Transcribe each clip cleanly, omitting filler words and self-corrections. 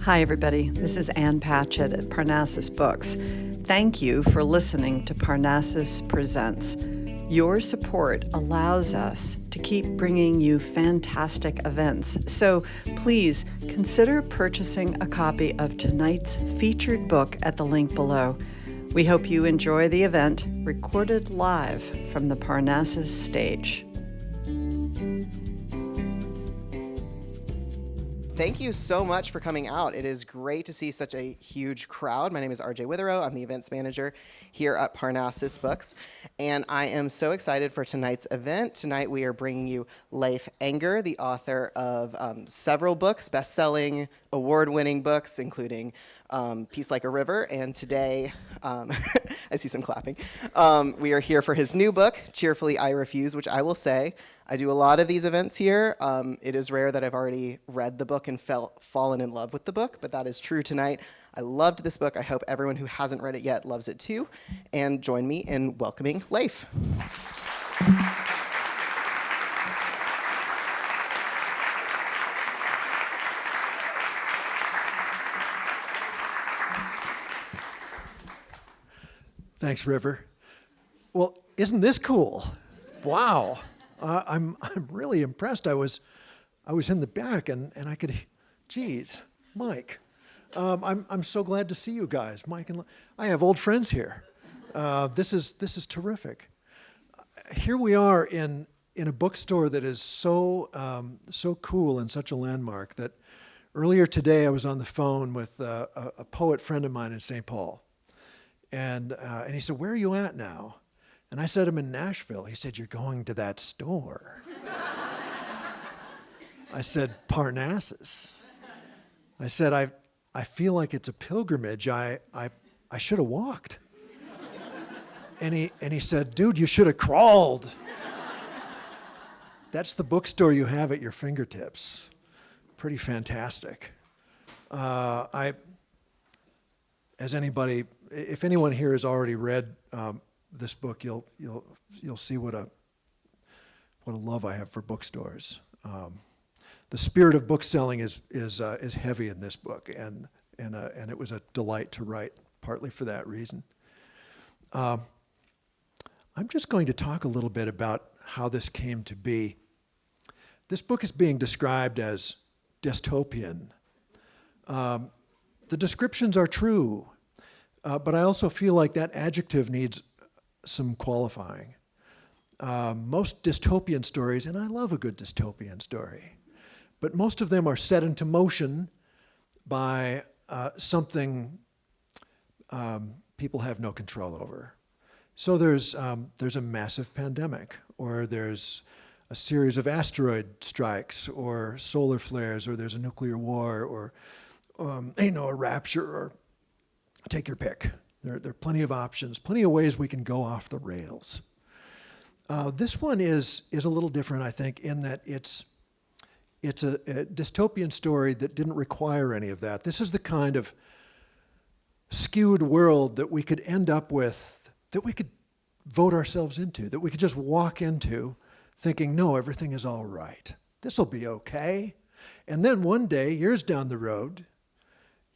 Hi, everybody. This is Ann Patchett at Parnassus Books. Thank you for listening to Parnassus Presents. Your support allows us to keep bringing you fantastic events. So please consider purchasing a copy of tonight's featured book at the link below. We hope you enjoy the event, recorded live from the Parnassus stage. Thank you so much for coming out. It is great to see such a huge crowd. My name is RJ Witherow. I'm the events manager here at Parnassus Books, and I am so excited for tonight's event. Tonight we are bringing you Leif Enger, the author of several books, best-selling, award-winning books, including Peace Like a River, and today, I see some clapping, we are here for his new book, Cheerfully Refuse, which I will say, I do a lot of these events here. It is rare that I've already read the book and fallen in love with the book, but that is true tonight. I loved this book. I hope everyone who hasn't read it yet loves it too. And join me in welcoming Leif. Thanks, River. Well, isn't this cool? Wow. I'm really impressed. I was in the back and I could, geez, Mike. I'm so glad to see you guys, Mike and I have old friends here. This is terrific. Here we are in a bookstore that is so cool and such a landmark that earlier today I was on the phone with a poet friend of mine in St. Paul, and he said, "Where are you at now?" And I said, "I'm in Nashville." He said, "You're going to that store." I said, "Parnassus." I said, I feel like it's a pilgrimage. I should have walked. And he said, "Dude, you should have crawled." That's the bookstore you have at your fingertips. Pretty fantastic. If anyone here has already read this book, you'll see what a love I have for bookstores. The spirit of book selling is heavy in this book, and it was a delight to write, partly for that reason. I'm just going to talk a little bit about how this came to be. This book is being described as dystopian. The descriptions are true, but I also feel like that adjective needs some qualifying. Most dystopian stories, and I love a good dystopian story, but most of them are set into motion by something people have no control over. So there's a massive pandemic, or there's a series of asteroid strikes, or solar flares, or there's a nuclear war, or a rapture, or take your pick. There are plenty of options, plenty of ways we can go off the rails. This one is a little different, I think, in that it's a dystopian story that didn't require any of that. This is the kind of skewed world that we could end up with, that we could vote ourselves into, that we could just walk into thinking, no, everything is all right. This will be okay. And then one day, years down the road,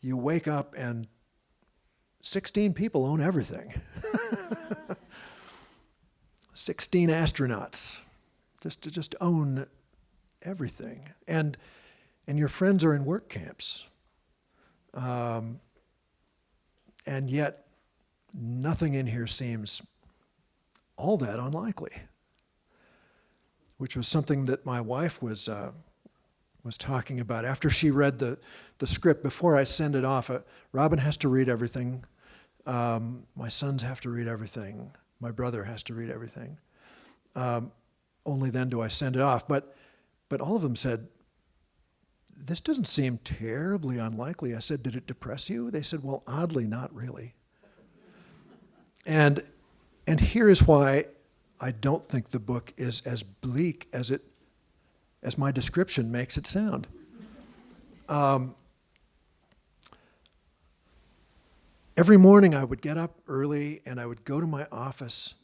you wake up and 16 people own everything. 16 astronauts just own everything. And your friends are in work camps. And yet, nothing in here seems all that unlikely, which was something that my wife was talking about. After she read the script, before I send it off, Robin has to read everything. My sons have to read everything. My brother has to read everything. Only then do I send it off. But all of them said, "This doesn't seem terribly unlikely." I said, "Did it depress you?" They said, "Well, oddly, not really." And here is why I don't think the book is as bleak as my description makes it sound. Every morning I would get up early and I would go to my office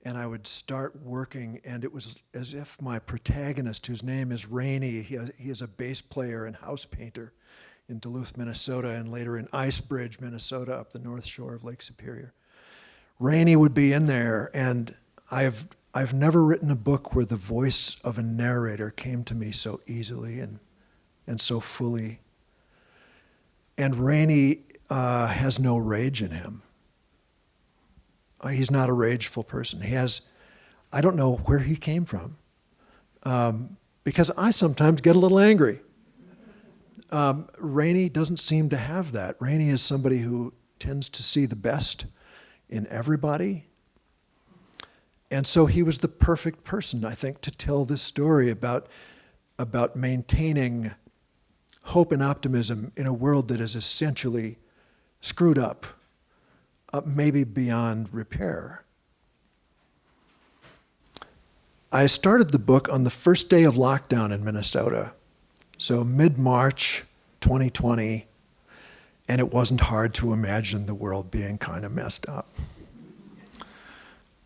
and I would start working, and it was as if my protagonist, whose name is Rainey, he is a bass player and house painter. in Duluth, Minnesota, and later in Icebridge, Minnesota, up the north shore of Lake Superior. Rainey would be in there, and I've never written a book where the voice of a narrator came to me so easily and so fully. And Rainey has no rage in him. He's not a rageful person. I don't know where he came from, because I sometimes get a little angry. Rainey doesn't seem to have that. Rainey is somebody who tends to see the best in everybody. And so he was the perfect person, I think, to tell this story about maintaining hope and optimism in a world that is essentially screwed up, maybe beyond repair. I started the book on the first day of lockdown in Minnesota, so mid-March 2020, and it wasn't hard to imagine the world being kind of messed up.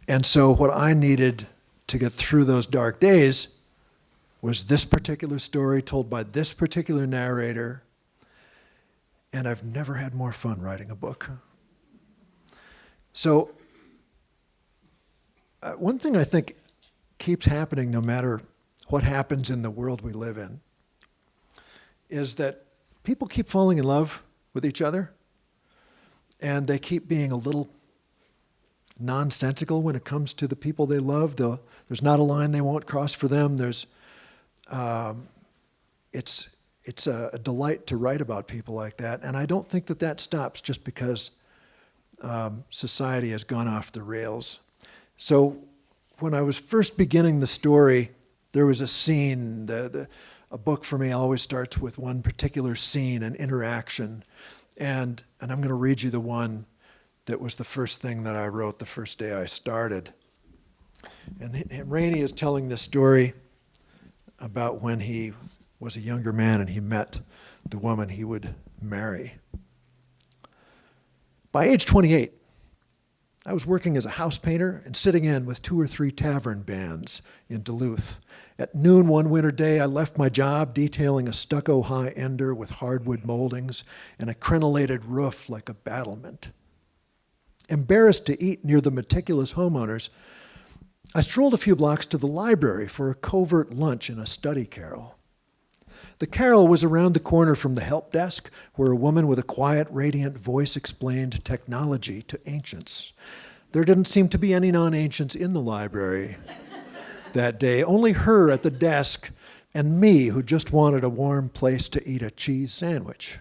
And so what I needed to get through those dark days was this particular story told by this particular narrator, and I've never had more fun writing a book. So one thing I think keeps happening no matter what happens in the world we live in is that people keep falling in love with each other, and they keep being a little nonsensical when it comes to the people they love. There's not a line they won't cross for them. It's a delight to write about people like that, and I don't think that stops just because society has gone off the rails. So when I was first beginning the story, there was a scene. A book for me always starts with one particular scene, an interaction, and I'm going to read you the one that was the first thing that I wrote the first day I started. And Rainey is telling this story about when he was a younger man and he met the woman he would marry. By age 28, I was working as a house painter and sitting in with 2 or 3 tavern bands in Duluth. At noon one winter day, I left my job detailing a stucco high-ender with hardwood moldings and a crenellated roof like a battlement. Embarrassed to eat near the meticulous homeowners, I strolled a few blocks to the library for a covert lunch and a study carrel. The carrel was around the corner from the help desk, where a woman with a quiet, radiant voice explained technology to ancients. There didn't seem to be any non-ancients in the library that day, only her at the desk and me who just wanted a warm place to eat a cheese sandwich.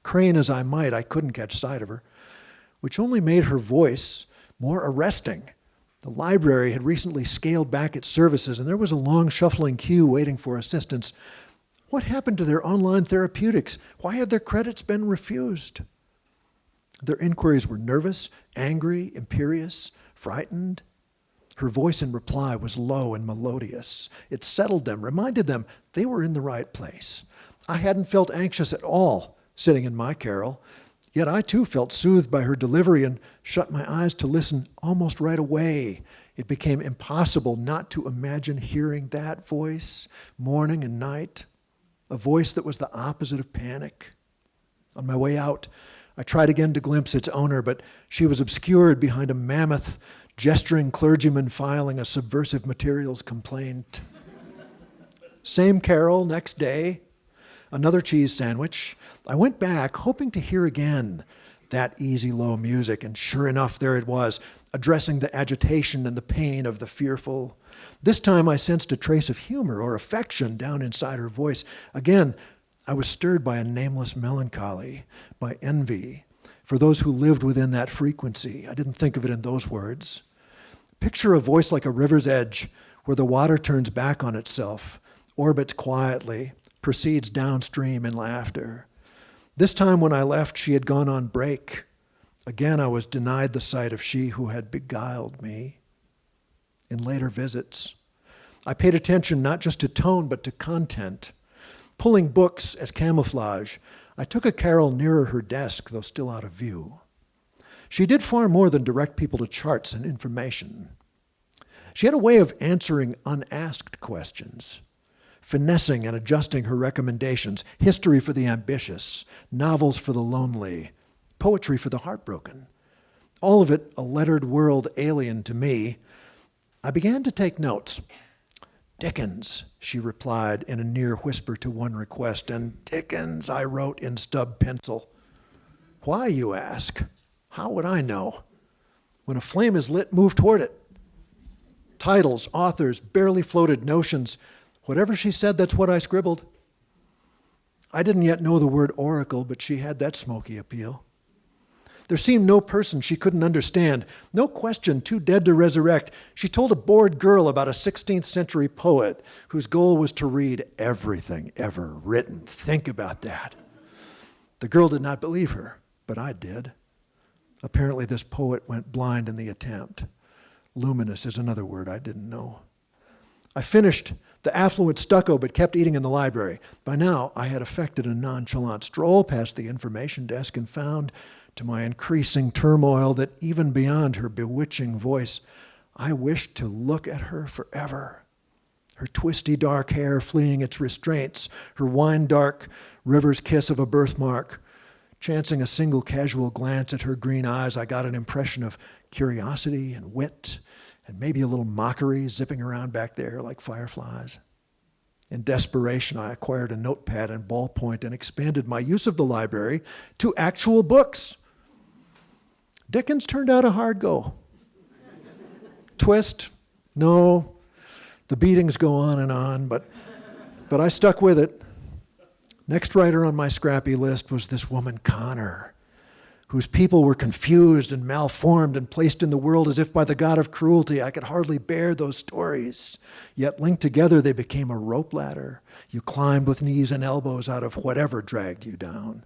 Crane as I might, I couldn't catch sight of her, which only made her voice more arresting. The library had recently scaled back its services, and there was a long shuffling queue waiting for assistance. What happened to their online therapeutics? Why had their credits been refused? Their inquiries were nervous, angry, imperious, frightened. Her voice in reply was low and melodious. It settled them, reminded them they were in the right place. I hadn't felt anxious at all sitting in my carrel, yet I too felt soothed by her delivery and shut my eyes to listen almost right away. It became impossible not to imagine hearing that voice morning and night, a voice that was the opposite of panic. On my way out, I tried again to glimpse its owner, but she was obscured behind a mammoth, gesturing clergyman filing a subversive materials complaint. Same carol next day, another cheese sandwich. I went back, hoping to hear again that easy, low music, and sure enough, there it was, addressing the agitation and the pain of the fearful. This time I sensed a trace of humor or affection down inside her voice. Again, I was stirred by a nameless melancholy, by envy for those who lived within that frequency. I didn't think of it in those words. Picture a voice like a river's edge, where the water turns back on itself, orbits quietly, proceeds downstream in laughter. This time when I left, she had gone on break. Again, I was denied the sight of she who had beguiled me. In later visits, I paid attention not just to tone, but to content. Pulling books as camouflage, I took a carrel nearer her desk, though still out of view. She did far more than direct people to charts and information. She had a way of answering unasked questions, finessing and adjusting her recommendations, history for the ambitious, novels for the lonely, poetry for the heartbroken. All of it a lettered world alien to me. I began to take notes. "Dickens," she replied in a near whisper to one request, and "Dickens," I wrote in stub pencil. Why, you ask? How would I know? When a flame is lit, move toward it. Titles, authors, barely floated notions. Whatever she said, that's what I scribbled. I didn't yet know the word oracle, but she had that smoky appeal. There seemed no person she couldn't understand, no question too dead to resurrect. She told a bored girl about a 16th century poet whose goal was to read everything ever written. Think about that. The girl did not believe her, but I did. Apparently this poet went blind in the attempt. Luminous is another word I didn't know. I finished the affluent stucco, but kept eating in the library. By now, I had effected a nonchalant stroll past the information desk and found, to my increasing turmoil, that even beyond her bewitching voice, I wished to look at her forever. Her twisty dark hair fleeing its restraints, her wine-dark river's kiss of a birthmark. Chancing a single casual glance at her green eyes, I got an impression of curiosity and wit, and maybe a little mockery zipping around back there like fireflies. In desperation, I acquired a notepad and ballpoint and expanded my use of the library to actual books. Dickens turned out a hard go. Twist? No. The beatings go on, but I stuck with it. Next writer on my scrappy list was this woman, Connor, whose people were confused and malformed and placed in the world as if by the god of cruelty. I could hardly bear those stories. Yet linked together, they became a rope ladder. You climbed with knees and elbows out of whatever dragged you down.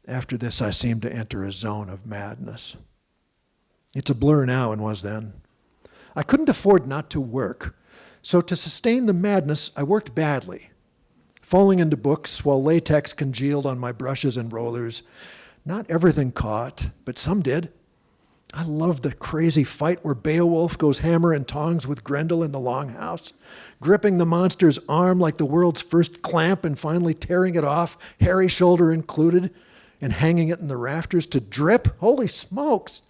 After this, I seemed to enter a zone of madness. It's a blur now and was then. I couldn't afford not to work, so to sustain the madness, I worked badly, falling into books while latex congealed on my brushes and rollers. Not everything caught, but some did. I loved the crazy fight where Beowulf goes hammer and tongs with Grendel in the longhouse, gripping the monster's arm like the world's first clamp and finally tearing it off, hairy shoulder included, and hanging it in the rafters to drip. Holy smokes!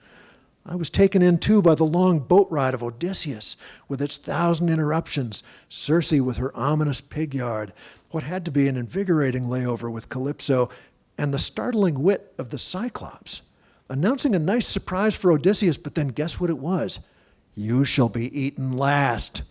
I was taken in too by the long boat ride of Odysseus with its 1,000 interruptions, Circe with her ominous pig yard, what had to be an invigorating layover with Calypso, and the startling wit of the Cyclops, announcing a nice surprise for Odysseus, but then guess what it was? You shall be eaten last.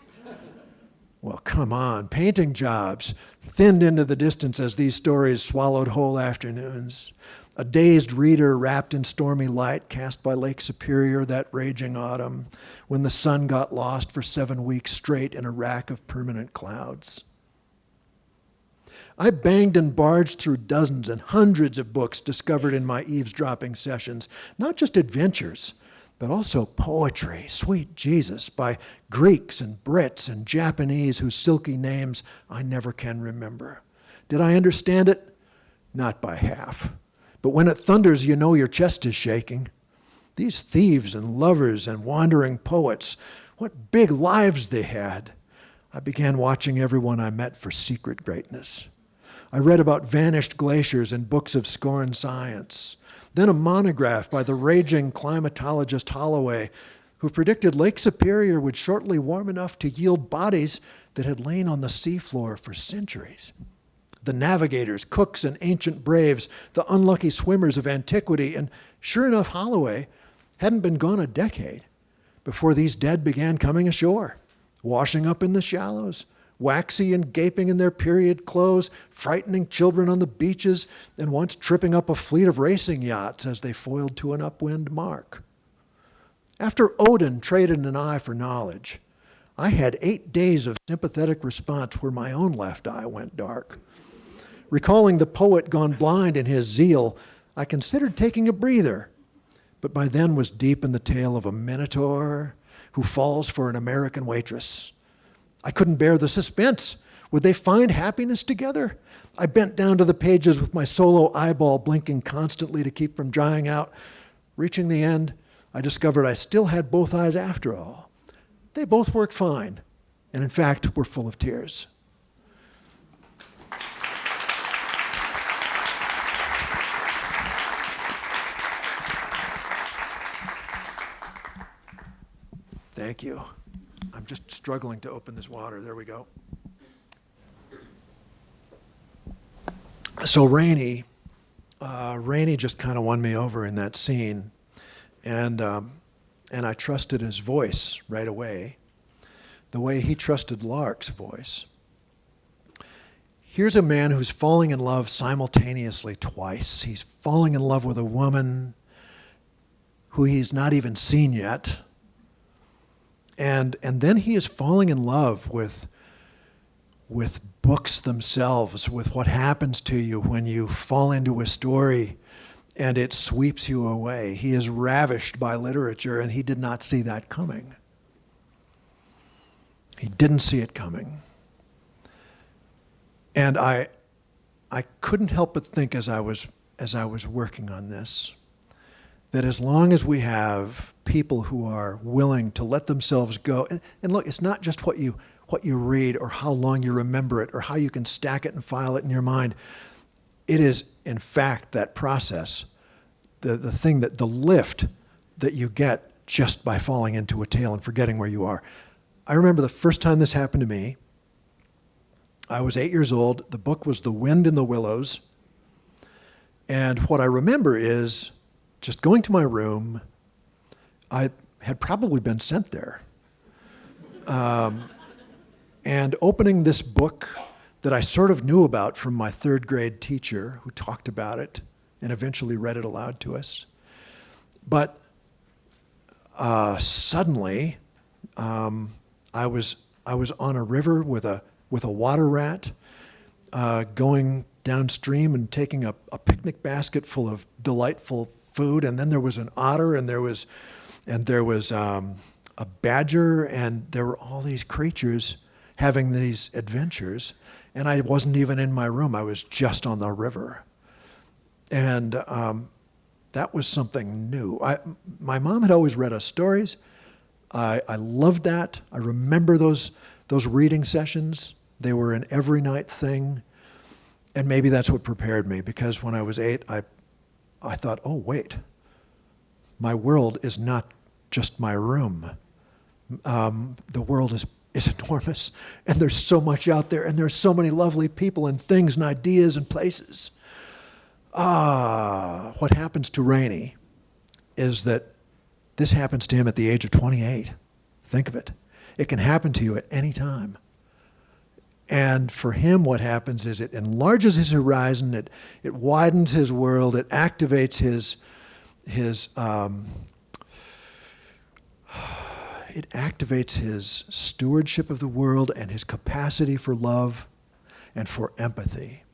Well, come on, painting jobs thinned into the distance as these stories swallowed whole afternoons. A dazed reader wrapped in stormy light cast by Lake Superior that raging autumn when the sun got lost for 7 weeks straight in a rack of permanent clouds. I banged and barged through dozens and hundreds of books discovered in my eavesdropping sessions, not just adventures, but also poetry, sweet Jesus, by Greeks and Brits and Japanese whose silky names I never can remember. Did I understand it? Not by half. But when it thunders, you know your chest is shaking. These thieves and lovers and wandering poets, what big lives they had. I began watching everyone I met for secret greatness. I read about vanished glaciers in books of scorned science. Then a monograph by the raging climatologist Holloway, who predicted Lake Superior would shortly warm enough to yield bodies that had lain on the seafloor for centuries. The navigators, cooks, and ancient braves, the unlucky swimmers of antiquity, and sure enough, Holloway hadn't been gone a decade before these dead began coming ashore, washing up in the shallows, waxy and gaping in their period clothes, frightening children on the beaches, and once tripping up a fleet of racing yachts as they foiled to an upwind mark. After Odin traded an eye for knowledge, I had 8 days of sympathetic response where my own left eye went dark. Recalling the poet gone blind in his zeal, I considered taking a breather, but by then was deep in the tale of a minotaur who falls for an American waitress. I couldn't bear the suspense. Would they find happiness together? I bent down to the pages with my solo eyeball blinking constantly to keep from drying out. Reaching the end, I discovered I still had both eyes after all. They both worked fine, and in fact were full of tears. Thank you. I'm just struggling to open this water. There we go. So Rainey just kind of won me over in that scene, and I trusted his voice right away, the way he trusted Lark's voice. Here's a man who's falling in love simultaneously twice. He's falling in love with a woman who he's not even seen yet, and then he is falling in love with books themselves, with what happens to you when you fall into a story and it sweeps you away. He is ravished by literature, and he did not see that coming. He didn't see it coming. And I couldn't help but think as I was working on this, that as long as we have people who are willing to let themselves go, and look, it's not just what you read or how long you remember it or how you can stack it and file it in your mind. It is, in fact, that process, the thing the lift that you get just by falling into a tale and forgetting where you are. I remember the first time this happened to me. I was 8 years old. The book was The Wind in the Willows. And what I remember is just going to my room. I had probably been sent there. And opening this book that I sort of knew about from my third grade teacher who talked about it and eventually read it aloud to us. But suddenly, I was on a river with a water rat, going downstream and taking a picnic basket full of delightful food, and then there was an otter, and there was a badger, and there were all these creatures having these adventures, and I wasn't even in my room. I was just on the river. And that was something new. My mom had always read us stories. I loved that. I remember those reading sessions. They were an every night thing. And maybe that's what prepared me, because when I was 8, I thought, oh, wait, my world is not just my room. The world is enormous, and there's so much out there, and there's so many lovely people and things and ideas and places. What happens to Rainey is that this happens to him at the age of 28. Think of it. It can happen to you at any time. And for him, what happens is it enlarges his horizon, it widens his world, it activates his stewardship of the world and his capacity for love and for empathy.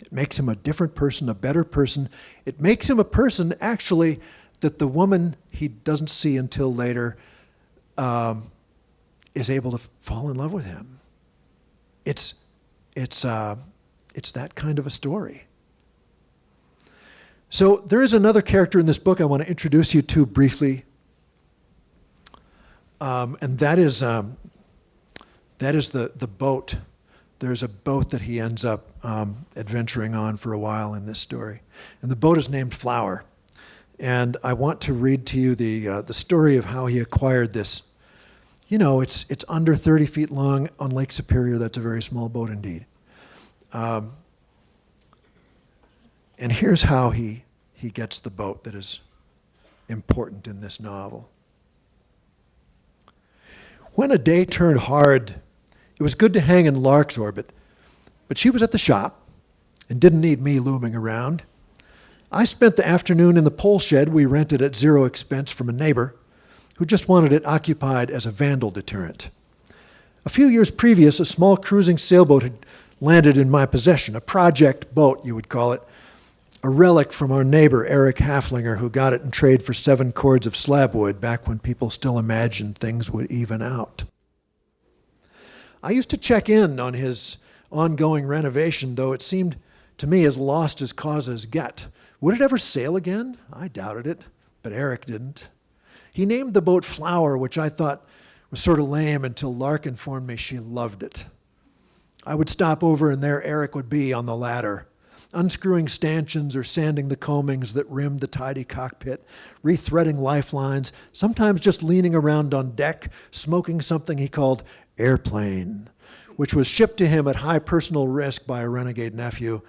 It makes him a different person, a better person. It makes him a person, actually, that the woman he doesn't see until later is able to fall in love with him. It's that kind of a story. So there is another character in this book I want to introduce you to briefly. And that is the boat. There's a boat that he ends up adventuring on for a while in this story. And the boat is named Flower. And I want to read to you the story of how he acquired this. You know, it's under 30 feet long on Lake Superior. That's a very small boat indeed. And here's how he gets the boat that is important in this novel. When a day turned hard, it was good to hang in Lark's orbit, but she was at the shop and didn't need me looming around. I spent the afternoon in the pole shed we rented at zero expense from a neighbor who just wanted it occupied as a vandal deterrent. A few years previous, a small cruising sailboat had landed in my possession, a project boat, you would call it, a relic from our neighbor, Eric Haflinger, who got it in trade for 7 cords of slab wood back when people still imagined things would even out. I used to check in on his ongoing renovation, though it seemed to me as lost as causes get. Would it ever sail again? I doubted it, but Eric didn't. He named the boat Flower, which I thought was sort of lame until Lark informed me she loved it. I would stop over, and there Eric would be on the ladder, unscrewing stanchions or sanding the combings that rimmed the tidy cockpit, rethreading lifelines, sometimes just leaning around on deck, smoking something he called airplane, which was shipped to him at high personal risk by a renegade nephew.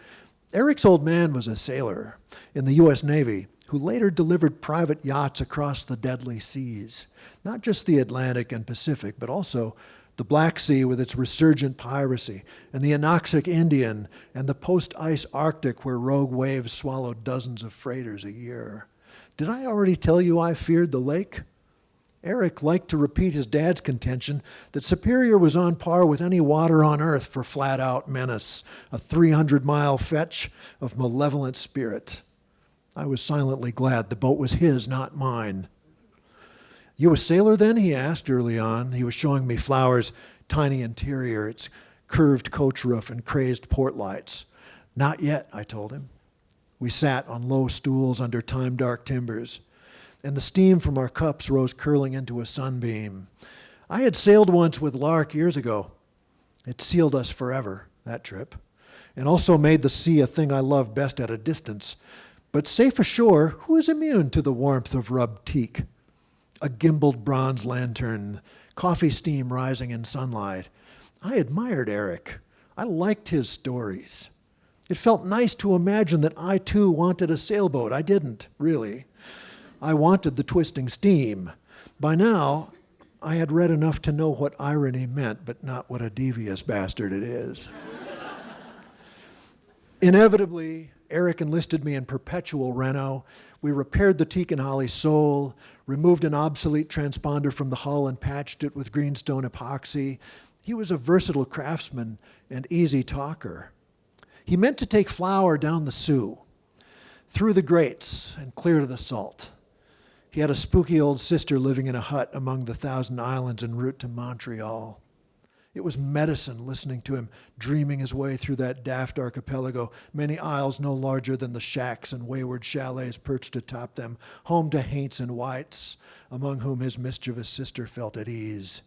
Eric's old man was a sailor in the U.S. Navy who later delivered private yachts across the deadly seas, not just the Atlantic and Pacific, but also the Black Sea with its resurgent piracy, and the anoxic Indian, and the post-ice Arctic where rogue waves swallowed dozens of freighters a year. Did I already tell you I feared the lake? Eric liked to repeat his dad's contention that Superior was on par with any water on earth for flat-out menace, a 300-mile fetch of malevolent spirit. I was silently glad the boat was his, not mine. You a sailor then? He asked early on. He was showing me Flower's tiny interior, its curved coach roof and crazed port lights. Not yet, I told him. We sat on low stools under time-dark timbers, and the steam from our cups rose curling into a sunbeam. I had sailed once with Lark years ago. It sealed us forever, that trip, and also made the sea a thing I loved best at a distance. But safe ashore, who is immune to the warmth of rubbed teak? A gimbaled bronze lantern, coffee steam rising in sunlight. I admired Eric. I liked his stories. It felt nice to imagine that I too wanted a sailboat. I didn't, really. I wanted the twisting steam. By now, I had read enough to know what irony meant, but not what a devious bastard it is. Inevitably, Eric enlisted me in perpetual reno. We repaired the teak and holly sole, removed an obsolete transponder from the hull and patched it with greenstone epoxy. He was a versatile craftsman and easy talker. He meant to take Flower down the Sioux, through the grates and clear to the salt. He had a spooky old sister living in a hut among the Thousand Islands en route to Montreal. It was medicine listening to him dreaming his way through that daft archipelago, many isles no larger than the shacks and wayward chalets perched atop them, home to Haints and Whites, among whom his mischievous sister felt at ease.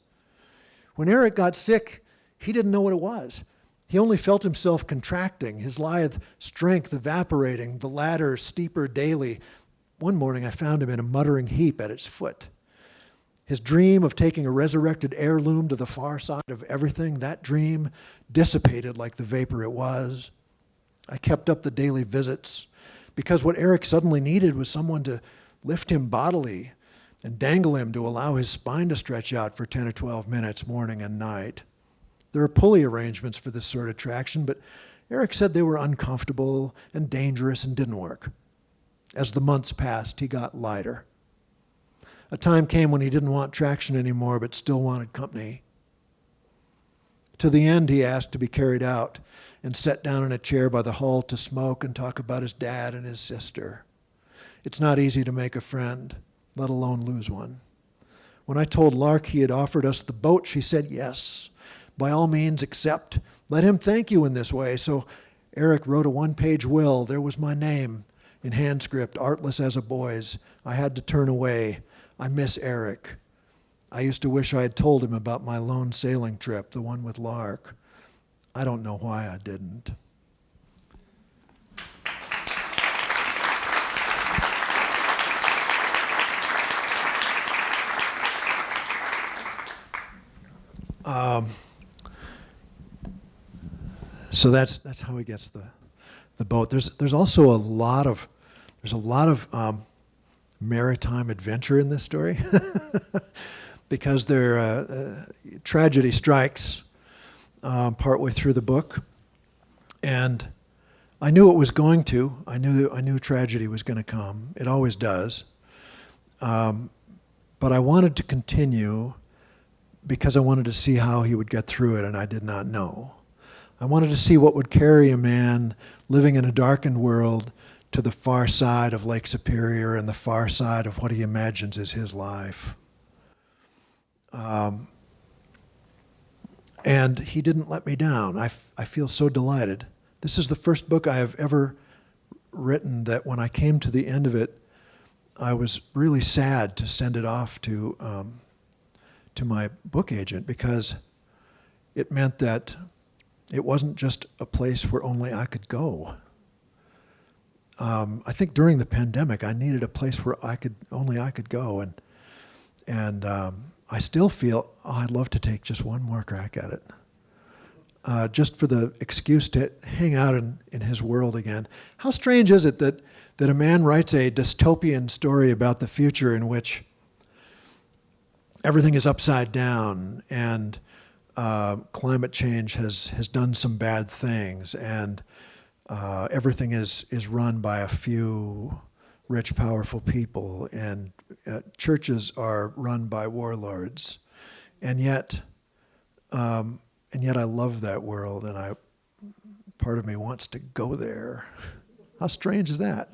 When Eric got sick, he didn't know what it was. He only felt himself contracting, his lithe strength evaporating, the ladder steeper daily. One morning I found him in a muttering heap at its foot. His dream of taking a resurrected heirloom to the far side of everything, that dream dissipated like the vapor it was. I kept up the daily visits because what Eric suddenly needed was someone to lift him bodily and dangle him to allow his spine to stretch out for 10 or 12 minutes morning and night. There are pulley arrangements for this sort of traction, but Eric said they were uncomfortable and dangerous and didn't work. As the months passed, he got lighter. A time came when he didn't want traction anymore, but still wanted company. To the end, he asked to be carried out and set down in a chair by the hull to smoke and talk about his dad and his sister. It's not easy to make a friend, let alone lose one. When I told Lark he had offered us the boat, she said yes. By all means, accept. Let him thank you in this way. So Eric wrote a one-page will. There was my name in hand script, artless as a boy's. I had to turn away. I miss Eric. I used to wish I had told him about my lone sailing trip, the one with Lark. I don't know why I didn't. So that's how he gets the boat. There's also a lot of maritime adventure in this story because tragedy strikes partway through the book, and I knew it was going to. I knew tragedy was going to come. It always does, but I wanted to continue because I wanted to see how he would get through it, and I did not know. I wanted to see what would carry a man living in a darkened world to the far side of Lake Superior and the far side of what he imagines is his life. And he didn't let me down. I feel so delighted. This is the first book I have ever written that when I came to the end of it, I was really sad to send it off to my book agent because it meant that it wasn't just a place where only I could go. I think during the pandemic, I needed a place where I could go, and I still feel I'd love to take just one more crack at it, just for the excuse to hang out in his world again. How strange is it that a man writes a dystopian story about the future in which everything is upside down and climate change has done some bad things, and everything is run by a few rich, powerful people, and churches are run by warlords, and yet I love that world, and part of me wants to go there. How strange is that?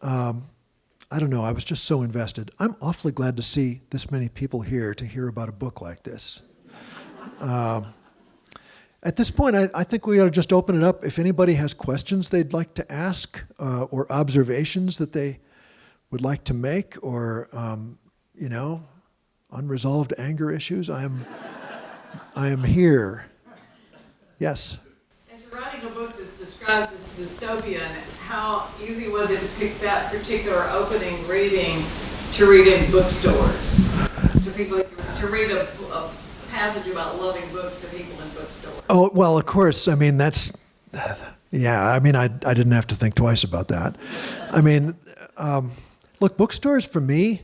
I don't know. I was just so invested. I'm awfully glad to see this many people here to hear about a book like this. At this point, I think we ought to just open it up. If anybody has questions they'd like to ask, or observations that they would like to make, or unresolved anger issues, I am here. Yes. As you're writing a book that's described as dystopian, how easy was it to pick that particular opening reading to read in bookstores? To people, to read a passage about loving books to people in bookstores? Oh, well, of course. I mean, that's, yeah, I mean, I didn't have to think twice about that. I mean, look, bookstores for me,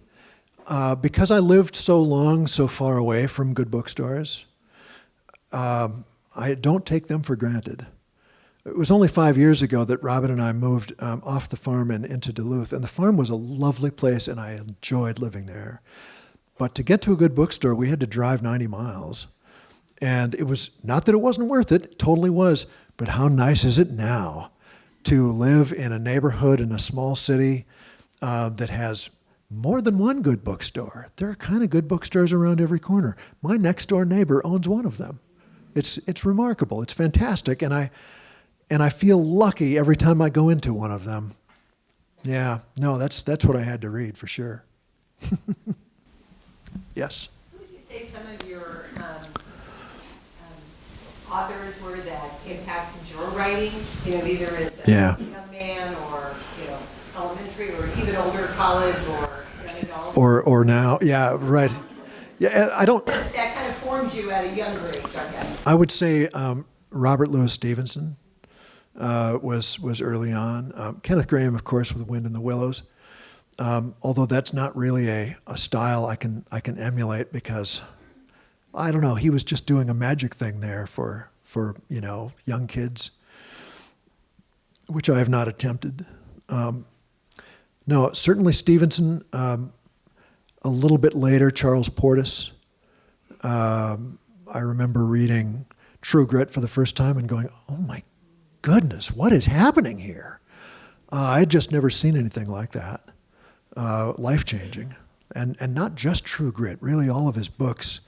because I lived so long, so far away from good bookstores, I don't take them for granted. It was only 5 years ago that Robin and I moved off the farm and into Duluth, and the farm was a lovely place, and I enjoyed living there. But to get to a good bookstore, we had to drive 90 miles. And it was, not that it wasn't worth it, it totally was, but how nice is it now to live in a neighborhood in a small city that has more than one good bookstore. There are kind of good bookstores around every corner. My next door neighbor owns one of them. It's remarkable. It's fantastic, and I feel lucky every time I go into one of them. Yeah, no, that's what I had to read for sure. Yes. Who would you say some of your authors were that impacted your writing? Either as a young man, or elementary, or even older, college, or young adult. Or now, yeah, right. Yeah, I don't. That kind of formed you at a younger age, I guess. I would say Robert Louis Stevenson was early on. Kenneth Grahame, of course, with Wind in the Willows. Although that's not really a style I can emulate, because I don't know, he was just doing a magic thing there for young kids, which I have not attempted. No, certainly Stevenson. A little bit later, Charles Portis. I remember reading True Grit for the first time and going, "Oh my goodness, what is happening here?" I had just never seen anything like that. Life-changing. And not just True Grit, really all of his books.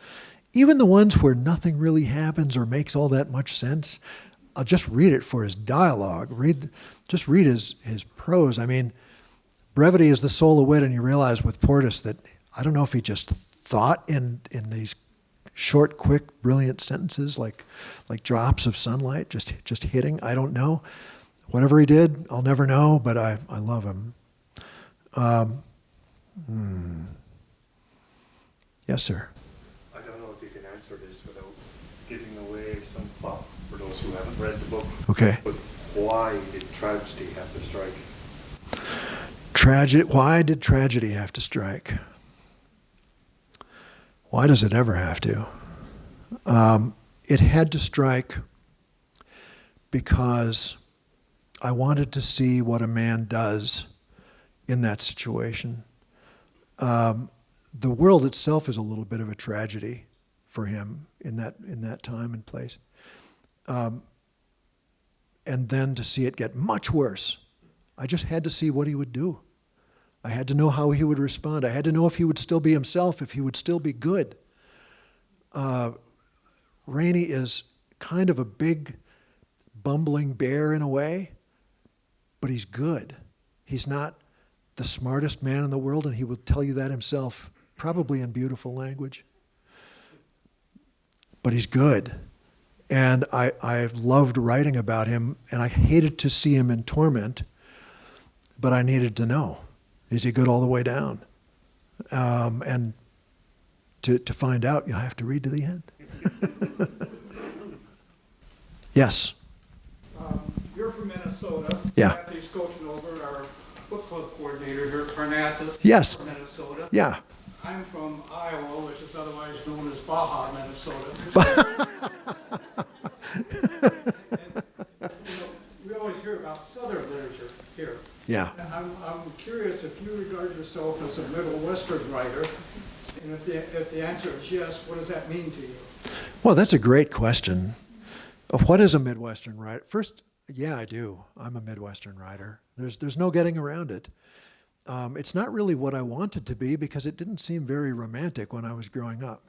Even the ones where nothing really happens or makes all that much sense, I'll just read it for his dialogue. Just read his prose. I mean, brevity is the soul of wit, and you realize with Portis that I don't know if he just thought in these short, quick, brilliant sentences like drops of sunlight just hitting. I don't know. Whatever he did, I'll never know, but I love him. Yes, sir. I don't know if you can answer this without giving away some plot for those who haven't read the book. Okay. But why did tragedy have to strike? Why did tragedy have to strike? Why does it ever have to? It had to strike because I wanted to see what a man does in that situation. The world itself is a little bit of a tragedy for him in that time and place. And then to see it get much worse, I just had to see what he would do. I had to know how he would respond. I had to know if he would still be himself, if he would still be good. Rainey is kind of a big, bumbling bear in a way, but he's good. He's not the smartest man in the world, and he will tell you that himself, probably in beautiful language. But he's good. And I loved writing about him, and I hated to see him in torment but I needed to know, is he good all the way down? And to find out, you'll have to read to the end. Yes. You're from Minnesota. Yeah. Matthew's coaching over, our book club coordinator here at Parnassus. Yes. From Minnesota. Yeah. I'm from Iowa, which is otherwise known as Baja, Minnesota. We always hear about Southern literature here. Yeah. And I'm curious if you regard yourself as a Midwestern writer, and if the answer is yes, what does that mean to you? Well, that's a great question. What is a Midwestern writer? First, yeah, I do. I'm a Midwestern writer. There's no getting around it. It's not really what I wanted to be because it didn't seem very romantic when I was growing up.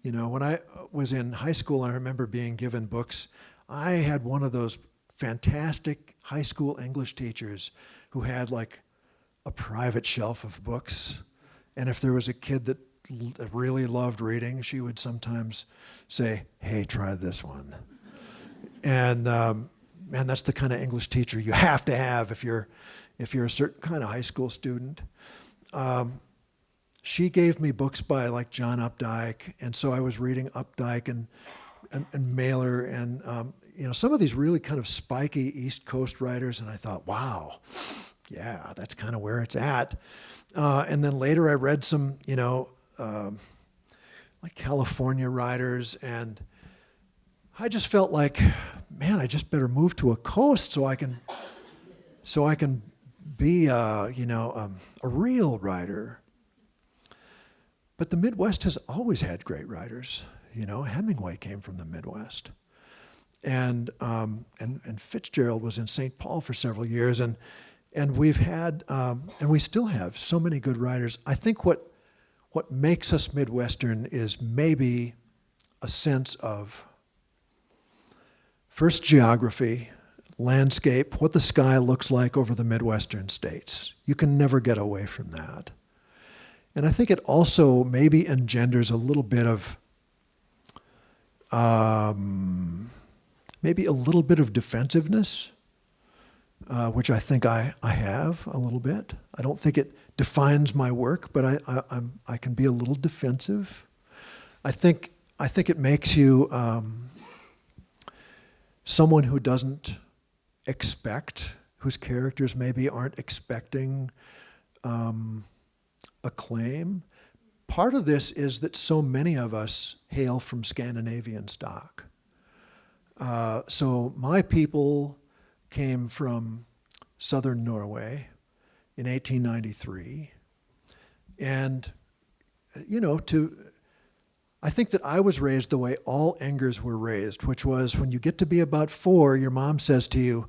You know, when I was in high school, I remember being given books. I had one of those fantastic high school English teachers who had like a private shelf of books. And if there was a kid that really loved reading, she would sometimes say, "Hey, try this one." And man, that's the kind of English teacher you have to have if you're a certain kind of high school student. She gave me books by like John Updike, and so I was reading Updike and Mailer and some of these really kind of spiky East Coast writers, and I thought, wow, yeah, that's kind of where it's at. And then later I read some, like California writers, and I just felt like, man, I just better move to a coast so I can be, a real writer. But the Midwest has always had great writers. Hemingway came from the Midwest, and Fitzgerald was in St. Paul for several years, and we've had, and we still have so many good writers. I think what makes us Midwestern is maybe a sense of first geography, landscape, what the sky looks like over the Midwestern states. You can never get away from that. And I think it also maybe engenders a little bit of, maybe a little bit of defensiveness, which I think I have a little bit. I don't think it defines my work, but I can be a little defensive. I think it makes you someone who doesn't expect, whose characters maybe aren't expecting acclaim. Part of this is that so many of us hail from Scandinavian stock. So my people came from southern Norway in 1893. And, I think that I was raised the way all Engers were raised, which was when you get to be about 4, your mom says to you,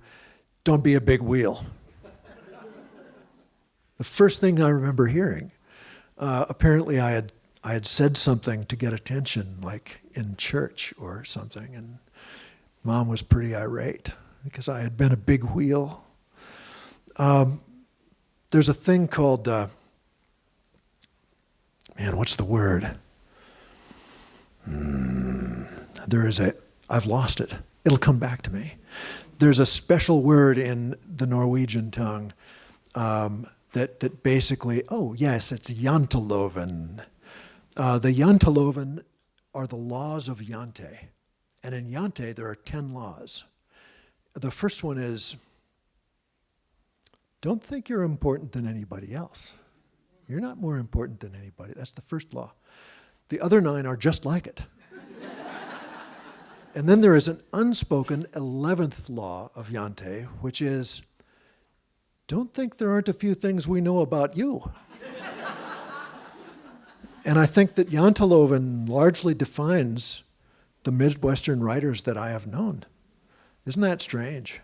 "Don't be a big wheel." The first thing I remember hearing. Apparently I had said something to get attention, like in church or something, and Mom was pretty irate because I had been a big wheel. There's a thing called, what's the word? I've lost it. It'll come back to me. There's a special word in the Norwegian tongue that basically, oh yes, it's janteloven. The janteloven are the laws of Jante. And in Jante, there are 10 laws. The first one is, don't think you're important than anybody else. You're not more important than anybody. That's the first law. The other 9 are just like it. And then there is an unspoken 11th law of Jante, which is, don't think there aren't a few things we know about you. And I think that janteloven largely defines the Midwestern writers that I have known. Isn't that strange?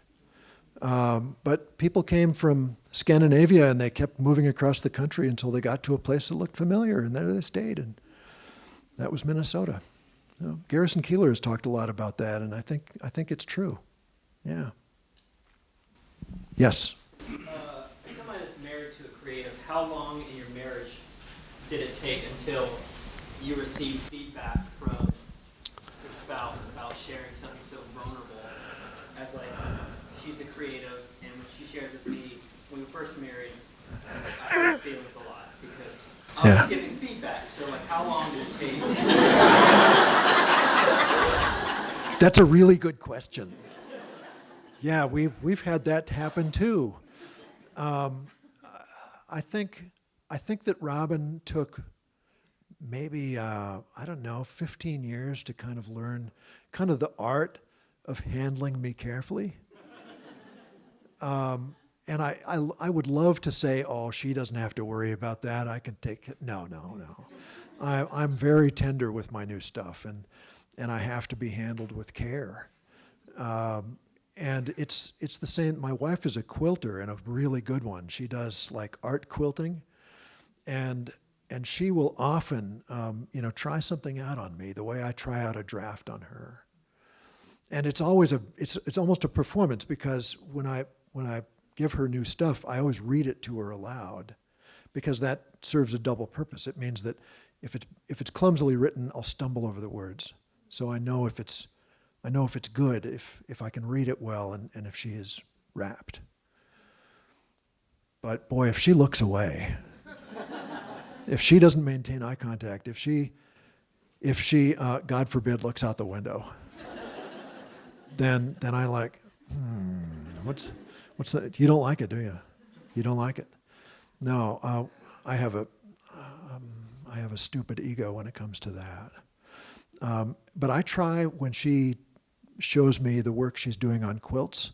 But people came from Scandinavia and they kept moving across the country until they got to a place that looked familiar, and there they stayed, and that was Minnesota. Garrison Keillor has talked a lot about that, and I think it's true. Yeah. Yes? Someone that's married to a creative, how long in your marriage did it take until you received feedback from your spouse about sharing something so vulnerable as, like, she's a creative, and what she shares with me when we first married, I hurt feelings a lot because I Yeah. was giving feedback. So, like, how long did it take? That's a really good question. Yeah, we've had that happen too. I think that Robin took maybe I don't know 15 years to kind of learn kind of the art of handling me carefully. And I would love to say, oh, she doesn't have to worry about that. I can take it. No. I'm very tender with my new stuff, and I have to be handled with care. And it's the same. My wife is a quilter, and a really good one. She does like art quilting, and she will often try something out on me the way I try out a draft on her. And it's always it's almost a performance, because when I give her new stuff, I always read it to her aloud, because that serves a double purpose. It means that if it's clumsily written, I'll stumble over the words. So I know if it's good, if I can read it well, and if she is rapt. But boy, if she looks away, if she doesn't maintain eye contact, if she God forbid looks out the window, then I like, what's that? You don't like it, do you? You don't like it? No, I have a stupid ego when it comes to that. But I try, when she shows me the work she's doing on quilts,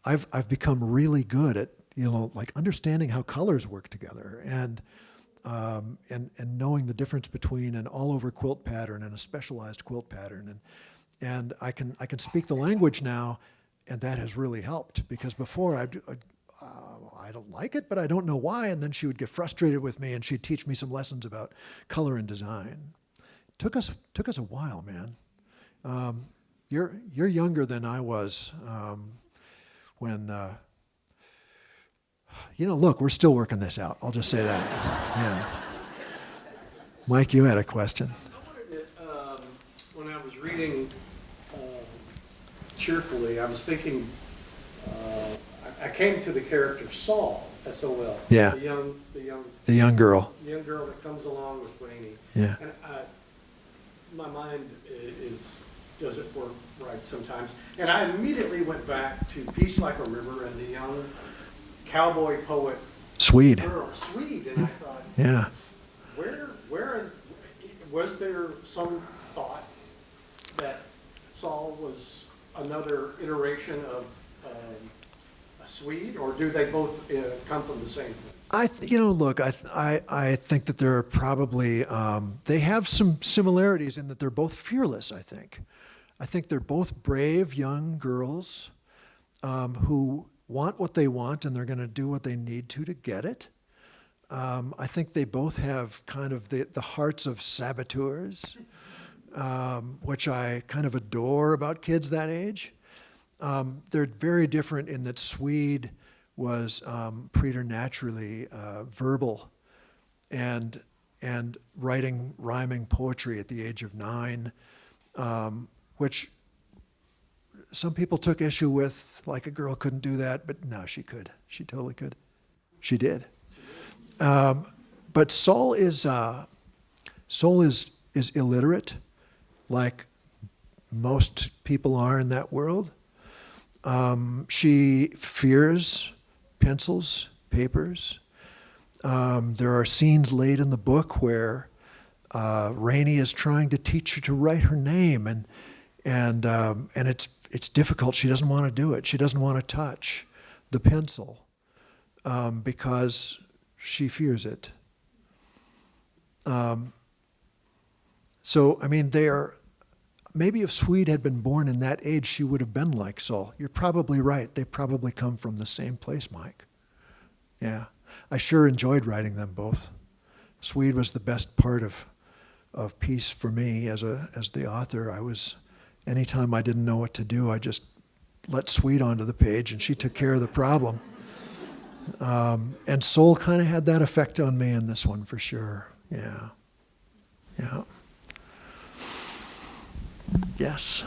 I've become really good at like understanding how colors work together, and knowing the difference between an all-over quilt pattern and a specialized quilt pattern, and I can speak the language now, and that has really helped, because before I don't like it, but I don't know why, and then she would get frustrated with me, and she'd teach me some lessons about color and design. Took us a while, man. You're younger than I was when. Look, we're still working this out. I'll just say that. Yeah. Mike, you had a question. I wondered when I was reading Cheerfully, I was thinking. I came to the character Saul, S-O-L. Yeah. The young girl. The young girl that comes along with Rainey. Yeah. And my mind doesn't work right sometimes. And I immediately went back to Peace Like a River and the young cowboy poet Swede. girl, Swede. And I thought, Yeah. where was there some thought that Saul was another iteration of a Swede, or do they both come from the same place? I think that there are probably, they have some similarities in that they're both fearless, I think. I think they're both brave young girls who want what they want, and they're going to do what they need to get it. I think they both have kind of the hearts of saboteurs, which I kind of adore about kids that age. They're very different in that Swede was preternaturally verbal and writing rhyming poetry at the age of 9, which some people took issue with, like a girl couldn't do that, but no, she could. She totally could. She did. But Saul is illiterate, like most people are in that world. She fears pencils, papers. There are scenes late in the book where Rainey is trying to teach her to write her name, and it's difficult. She doesn't want to do it. She doesn't want to touch the pencil because she fears it. So, I mean, they are. Maybe if Swede had been born in that age, she would have been like Saul. You're probably right. They probably come from the same place, Mike. Yeah. I sure enjoyed writing them both. Swede was the best part of Peace for me as the author. Anytime I didn't know what to do, I just let Swede onto the page, and she took care of the problem. And Soul kind of had that effect on me in this one for sure. Yeah. Yeah. Yes.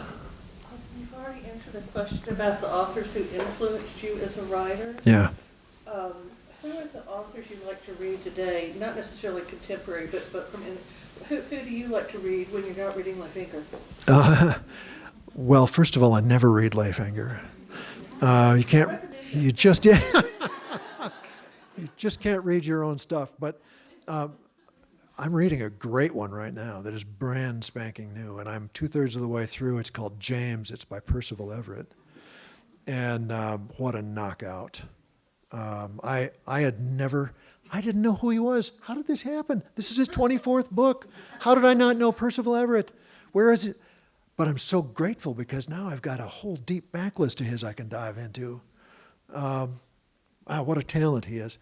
You've already answered a question about the authors who influenced you as a writer. Yeah. Who are the authors you like to read today? Not necessarily contemporary, but who do you like to read when you're not reading Leif Enger? Well, first of all, I never read Leif Enger. You can't. You just you just can't read your own stuff. But I'm reading a great one right now that is brand spanking new, and I'm 2/3 of the way through. It's called James. It's by Percival Everett, and what a knockout! I didn't know who he was. How did this happen? This is his 24th book. How did I not know Percival Everett? Where is it? But I'm so grateful because now I've got a whole deep backlist of his I can dive into. What a talent he is.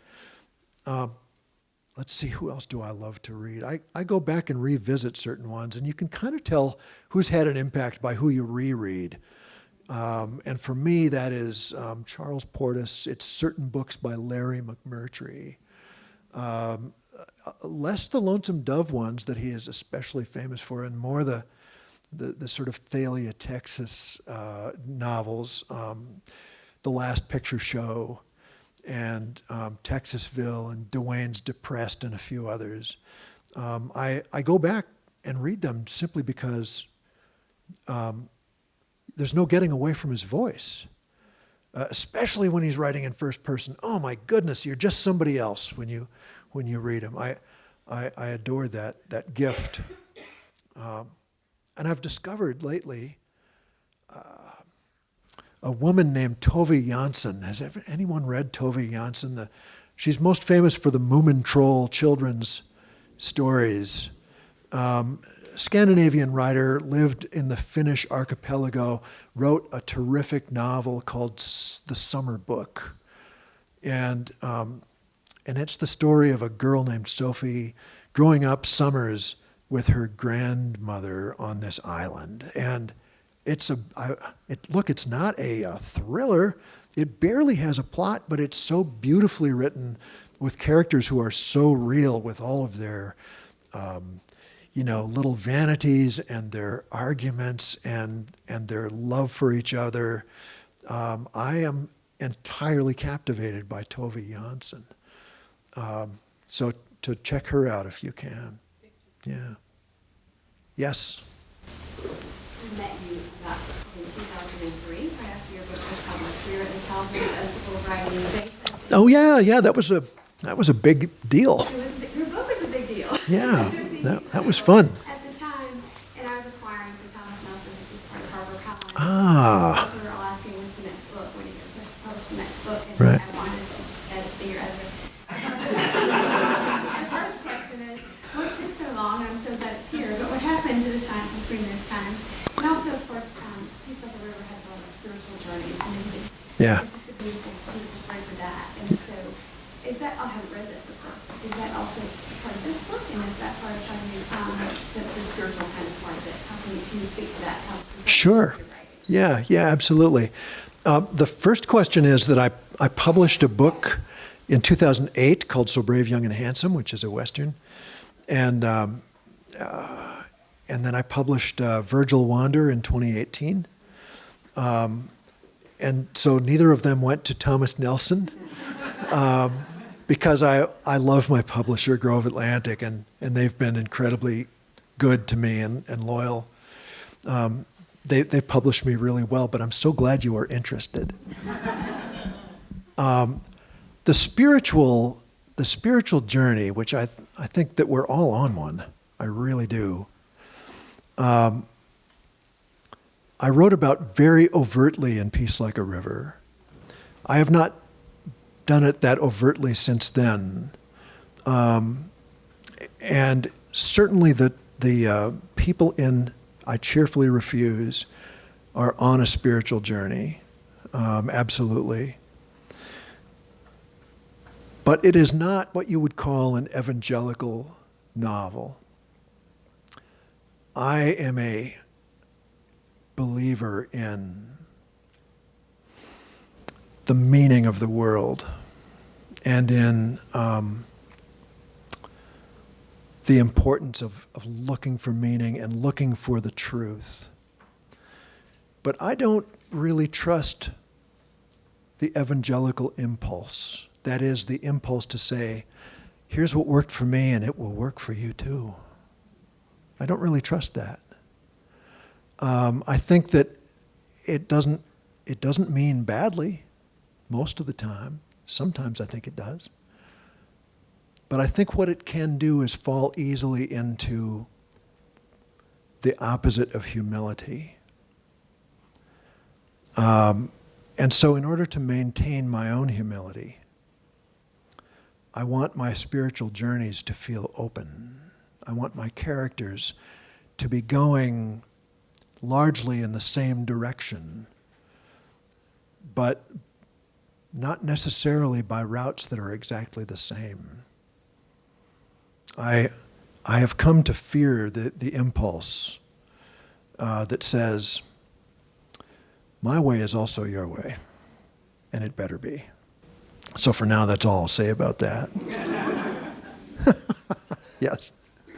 Let's see, who else do I love to read? I go back and revisit certain ones, and you can kind of tell who's had an impact by who you reread. And for me, that is Charles Portis. It's certain books by Larry McMurtry. Less the Lonesome Dove ones that he is especially famous for, and more the sort of Thalia, Texas novels, The Last Picture Show, and Texasville, and Dwayne's Depressed, and a few others. I go back and read them simply because there's no getting away from his voice, especially when he's writing in first person. Oh my goodness, you're just somebody else when you read him. I adore that gift. And I've discovered lately a woman named Tove Jansson. Has anyone read Tove Jansson? She's most famous for the Moomin Troll children's stories. Scandinavian writer, lived in the Finnish archipelago, wrote a terrific novel called The Summer Book. And it's the story of a girl named Sophie growing up summers with her grandmother on this island. And it's not a thriller. It barely has a plot, but it's so beautifully written with characters who are so real with all of their little vanities and their arguments and their love for each other. I am entirely captivated by Tove Jansson. So to check her out if you can. Yeah. Yes? I met you about in 2003, right after your book was published. We were at the California Festival of Writing Innovation. Oh yeah, that was a big deal. Your book was a big deal. Yeah, that was fun. At the time, and I was acquiring for Thomas Nelson, which was part of Harper Collins. Ah. We were all asking when's the next book, when are you going to publish the next book, and Right. I wanted to be your editor. The first question is, what took so long? I'm so glad it's here, but what happened to the time between those times? And also, of course, Peace Like a River has a lot of spiritual journeys, and Yeah. it's just a beautiful story for that. And so, is that, I haven't read this, of course, is that also part of this book, and is that part of how you, the spiritual kind of part of it? How can you speak to that? Sure. Yeah, absolutely. The first question is that I published a book in 2008 called So Brave, Young, and Handsome, which is a Western. And then I published Virgil Wander in 2018. And so neither of them went to Thomas Nelson because I love my publisher, Grove Atlantic, and they've been incredibly good to me and loyal. They published me really well, but I'm so glad you are interested. The spiritual journey, which I think that we're all on one, I really do. I wrote about very overtly in Peace Like a River. I have not done it that overtly since then. And certainly the people in I Cheerfully Refuse are on a spiritual journey, absolutely. But it is not what you would call an evangelical novel. I am a believer in the meaning of the world and in the importance of looking for meaning and looking for the truth. But I don't really trust the evangelical impulse That is the impulse to say, here's what worked for me and it will work for you too. I don't really trust that. I think that it doesn't mean badly most of the time. Sometimes I think it does. But I think what it can do is fall easily into the opposite of humility. And so in order to maintain my own humility, I want my spiritual journeys to feel open. I want my characters to be going largely in the same direction, but not necessarily by routes that are exactly the same. I have come to fear the impulse that says, my way is also your way, and it better be. So for now, that's all I'll say about that. Yes?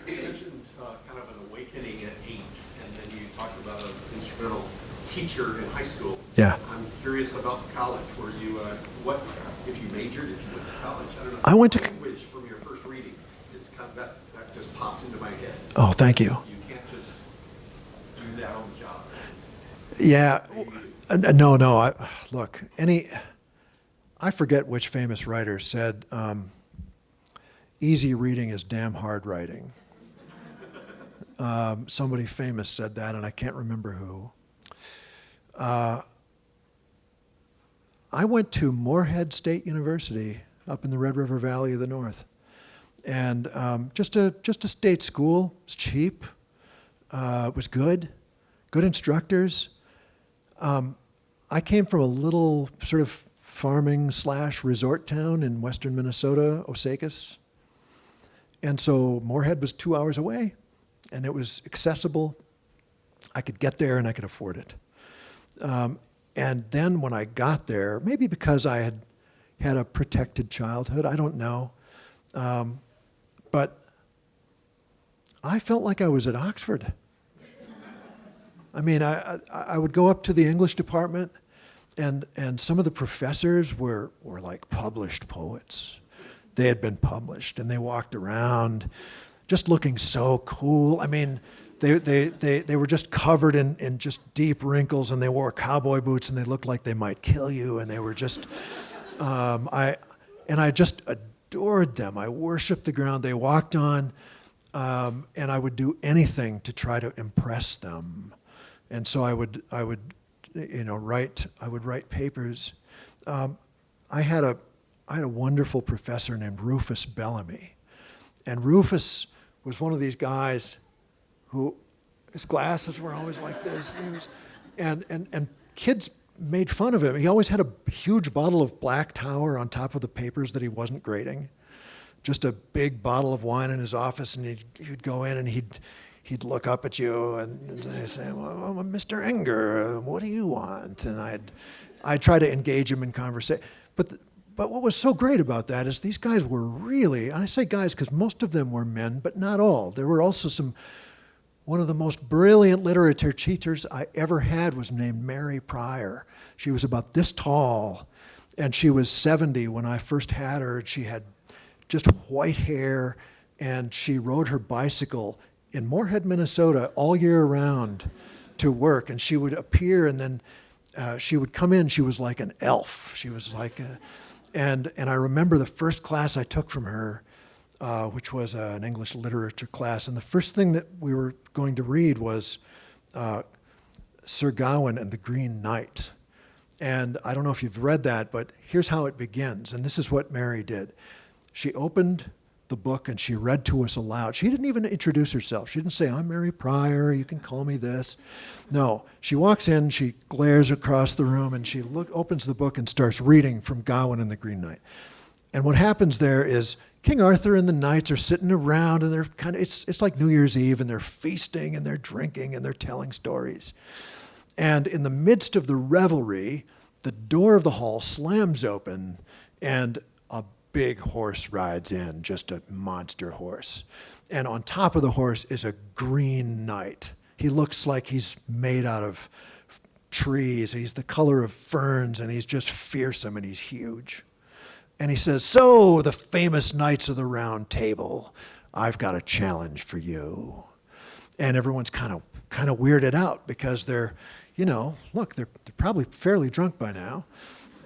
You mentioned kind of an awakening at 8, and then you talked about an instrumental teacher in high school. Yeah. I'm curious about college. Were you, what, if you majored, if you went to college? I don't know. I went to language from your first reading. It's kind of, that just popped into my head. Oh, thank you. You can't just do that on the job. Yeah. No. Look, I forget which famous writer said, easy reading is damn hard writing. Somebody famous said that, and I can't remember who. I went to Morehead State University up in the Red River Valley of the North. And just a state school. It's cheap. It was good instructors. I came from a little sort of farming / resort town in western Minnesota, Osakis. And so Morehead was 2 hours away, and it was accessible. I could get there and I could afford it. And then when I got there, maybe because I had a protected childhood, I don't know, but I felt like I was at Oxford. I mean, I would go up to the English department, and some of the professors were like published poets. They had been published, and they walked around just looking so cool. I mean, they were just covered in just deep wrinkles, and they wore cowboy boots, and they looked like they might kill you, and they were just, I just adored them. I worshiped the ground they walked on, and I would do anything to try to impress them. And so I would write papers. I had a wonderful professor named Rufus Bellamy, and Rufus was one of these guys who his glasses were always like this, and kids made fun of him. He always had a huge bottle of Black Tower on top of the papers that he wasn't grading, just a big bottle of wine in his office, and he'd go in and he'd look up at you and he'd say, well, Mr. Enger, what do you want? And I'd try to engage him in conversation. But what was so great about that is these guys were really, and I say guys because most of them were men, but not all. There were also one of the most brilliant literature teachers I ever had was named Mary Pryor. She was about this tall, and she was 70 when I first had her. She had just white hair, and she rode her bicycle in Morehead, Minnesota, all year round to work. And she would appear, and then she would come in. She was like an elf. She was like and I remember the first class I took from her, which was an English literature class. And the first thing that we were going to read was Sir Gawain and the Green Knight. And I don't know if you've read that, but here's how it begins. And this is what Mary did. She opened the book and she read to us aloud. She didn't even introduce herself. She didn't say, I'm Mary Pryor, you can call me this. No, she walks in, she glares across the room, and she opens the book and starts reading from Gawain and the Green Knight. And what happens there is King Arthur and the knights are sitting around, and they're it's like New Year's Eve, and they're feasting and they're drinking and they're telling stories. And in the midst of the revelry, the door of the hall slams open, and a big horse rides in, just a monster horse. And on top of the horse is a green knight. He looks like he's made out of trees. He's the color of ferns, and he's just fearsome, and he's huge. And he says, "So, the famous Knights of the Round Table, I've got a challenge for you." And everyone's kind of weirded out because they're, look, they're probably fairly drunk by now.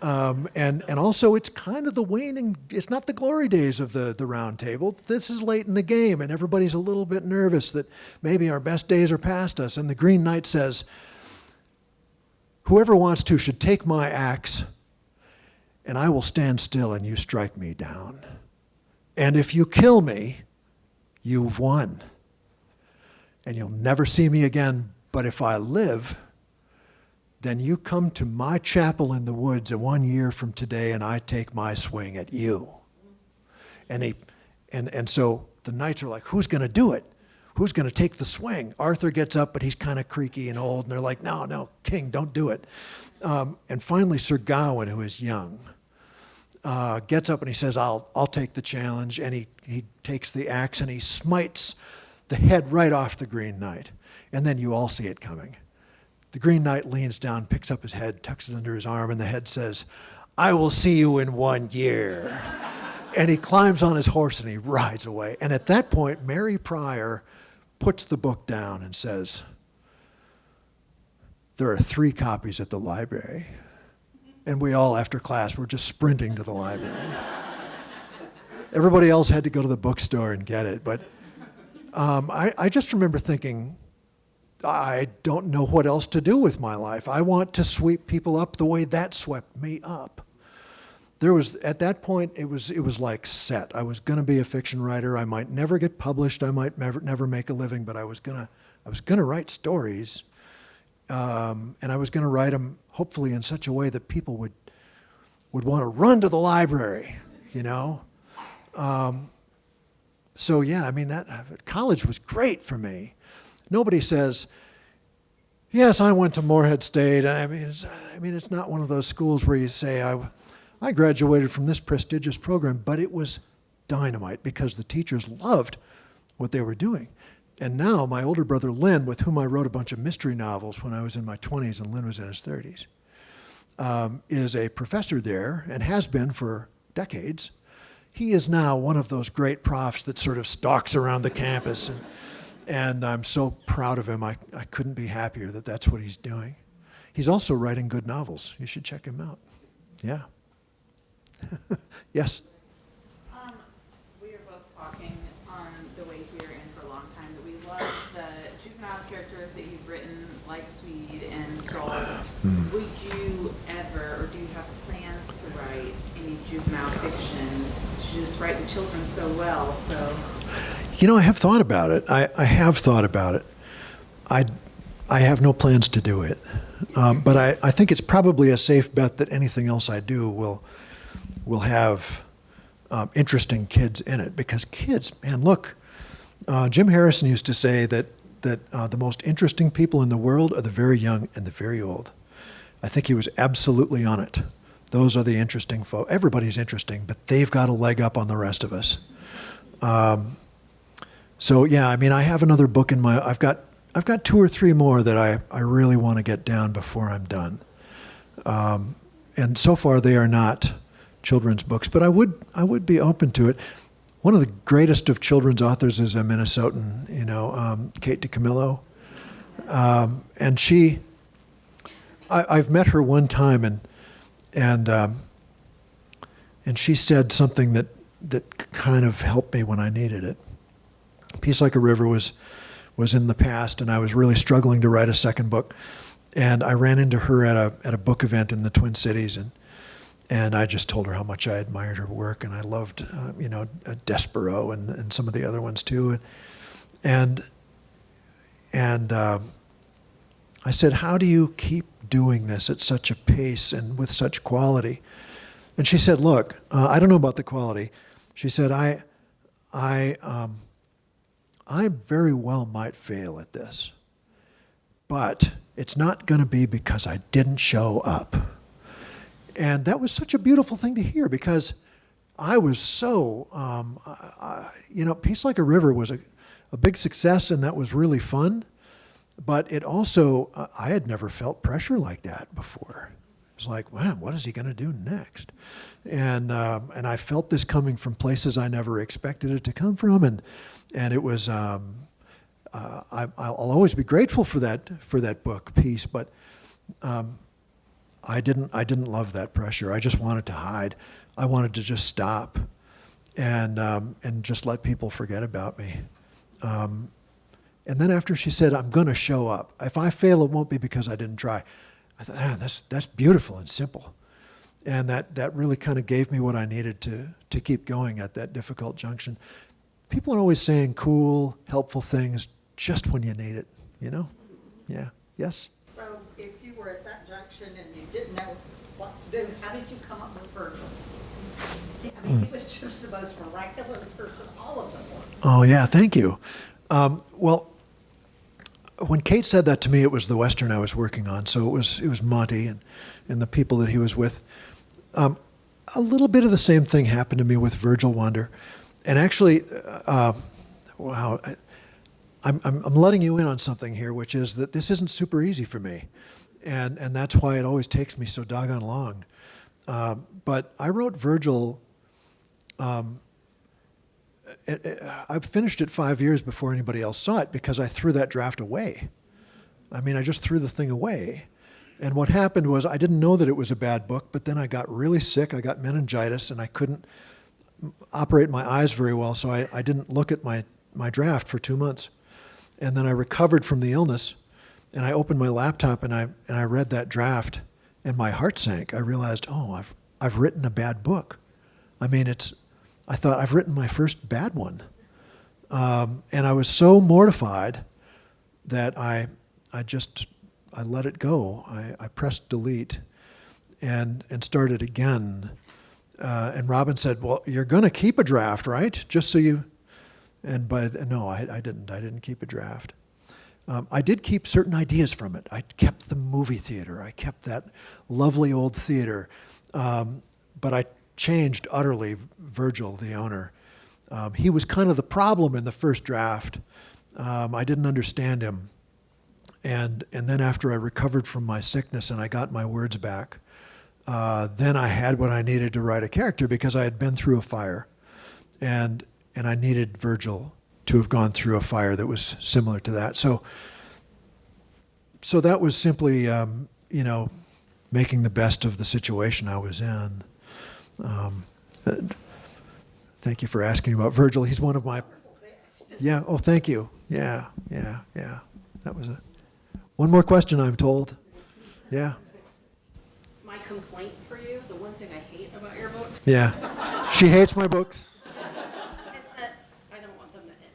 And also it's kind of the waning, it's not the glory days of the Round Table. This is late in the game, and everybody's a little bit nervous that maybe our best days are past us. And the Green Knight says, "Whoever wants to should take my axe, and I will stand still and you strike me down. And if you kill me, you've won. And you'll never see me again, but if I live, then you come to my chapel in the woods 1 year from today, and I take my swing at you." And so the knights are like, "Who's going to do it? Who's going to take the swing?" Arthur gets up, but he's kind of creaky and old, and they're like, "No, King, don't do it." And finally, Sir Gawain, who is young, gets up and he says, I'll take the challenge. And he takes the axe and he smites the head right off the Green Knight. And then you all see it coming. The Green Knight leans down, picks up his head, tucks it under his arm, and the head says, "I will see you in 1 year." And he climbs on his horse and he rides away. And at that point, Mary Pryor puts the book down and says, "There are 3 copies at the library." And we all, after class, were just sprinting to the library. Everybody else had to go to the bookstore and get it. But I just remember thinking, I don't know what else to do with my life. I want to sweep people up the way that swept me up. There was, at that point, it was like set. I was going to be a fiction writer. I might never get published. I might never make a living, but I was gonna write stories, and I was going to write them hopefully in such a way that people would want to run to the library, So yeah, I mean, that college was great for me. Nobody says, "Yes, I went to Morehead State." I mean, it's not one of those schools where you say, I graduated from this prestigious program, but it was dynamite because the teachers loved what they were doing. And now my older brother Lynn, with whom I wrote a bunch of mystery novels when I was in my 20s and Lynn was in his 30s, is a professor there and has been for decades. He is now one of those great profs that sort of stalks around the campus. And I'm so proud of him. I couldn't be happier that that's what he's doing. He's also writing good novels. You should check him out. Yeah. Yes? We were both talking on the way here and for a long time that we love the juvenile characters that you've written, like Swede and Saul. Would you ever, or do you have plans to write any juvenile fiction? You just write the children so well, so... I have thought about it. I have thought about it. I have no plans to do it. But I think it's probably a safe bet that anything else I do will have interesting kids in it. Because kids, man, look, Jim Harrison used to say that the most interesting people in the world are the very young and the very old. I think he was absolutely on it. Those are the interesting folk. Everybody's interesting, but they've got a leg up on the rest of us. So yeah, I mean, I have another book in I've got 2 or 3 more that I really want to get down before I'm done. And so far they are not children's books, but I would be open to it. One of the greatest of children's authors is a Minnesotan, Kate DiCamillo. And I've met her one time and she said something that kind of helped me when I needed it. Peace Like a River was in the past, and I was really struggling to write a second book. And I ran into her at a book event in the Twin Cities, and I just told her how much I admired her work, and I loved, Despero and some of the other ones too. And I said, "How do you keep doing this at such a pace and with such quality?" And she said, "Look, I don't know about the quality." She said, I very well might fail at this, but it's not going to be because I didn't show up. And that was such a beautiful thing to hear because I was so, Peace Like a River was a big success and that was really fun, but it also, I had never felt pressure like that before. was like, man, what is he going to do next? And I felt this coming from places I never expected it to come from, and it was. I'll always be grateful for that book piece, but I didn't love that pressure. I just wanted to hide. I wanted to just stop, and just let people forget about me. And then after she said, "I'm going to show up. If I fail, it won't be because I didn't try," I thought, that's beautiful and simple, and that really kind of gave me what I needed to keep going at that difficult junction. People are always saying cool, helpful things just when you need it, you know? Yeah. Yes? So if you were at that junction and you didn't know what to do, how did you come up with Virgil? I mean, he was just the most miraculous person all of them were. Oh, yeah, thank you. Well, when Kate said that to me, it was the Western I was working on, so it was Monty and the people that he was with. A little bit of the same thing happened to me with Virgil Wonder. And actually, wow, I'm letting you in on something here, which is that this isn't super easy for me. And that's why it always takes me so doggone long. But I wrote Virgil, I finished it 5 years before anybody else saw it because I threw that draft away. I mean, I just threw the thing away. And what happened was I didn't know that it was a bad book, but then I got really sick. I got meningitis, and I couldn't operate my eyes very well, so I didn't look at my draft for 2 months. And then I recovered from the illness, and I opened my laptop, and I read that draft, and my heart sank. I realized, oh, I've written a bad book. I mean, I thought I've written my first bad one. And I was so mortified that I let it go. I pressed delete and started again. And Robin said, well, you're going to keep a draft, right? Just so you, no, I didn't keep a draft. I did keep certain ideas from it. I kept the movie theater. I kept that lovely old theater. But I changed utterly Virgil, the owner. He was kind of the problem in the first draft. I didn't understand him. And then after I recovered from my sickness and I got my words back, then I had what I needed to write a character because I had been through a fire. And I needed Virgil to have gone through a fire that was similar to that. So that was simply, making the best of the situation I was in. Thank you for asking about Virgil. He's one of my, yeah, oh, thank you. Yeah. That was one more question, I'm told. Yeah. My complaint for you, the one thing I hate about your books. Yeah. She hates my books. Is that I don't want them to end.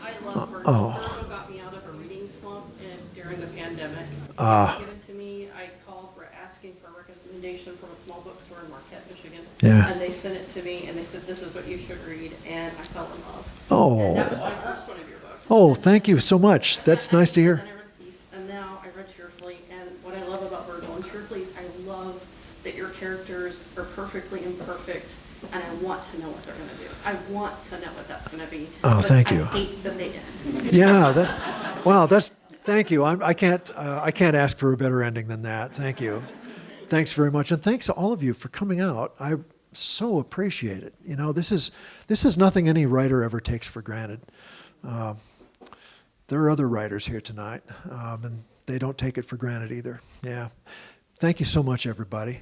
I love Virgil. Virgil got me out of a reading slump during the pandemic. Given to me, I called for asking for a recommendation from a small bookstore in Marquette, Michigan. Yeah. And they sent it to me, and they said, this is what you should read, and I fell in love. Oh. And that was my first one of your books. Oh, thank you so much. That's nice to hear. And now I read Cheerfully, and what I love about Virgil and Cheerfully is I love that your characters are perfectly imperfect, and I want to know what they're going to do. I want to know what that's going to be. Oh, thank you. I hate that they end. Yeah, wow, thank you. I can't ask for a better ending than that. Thank you. Thanks very much, and thanks to all of you for coming out. I so appreciate it. You know, this is nothing any writer ever takes for granted. There are other writers here tonight, and they don't take it for granted either. Yeah. Thank you so much, everybody.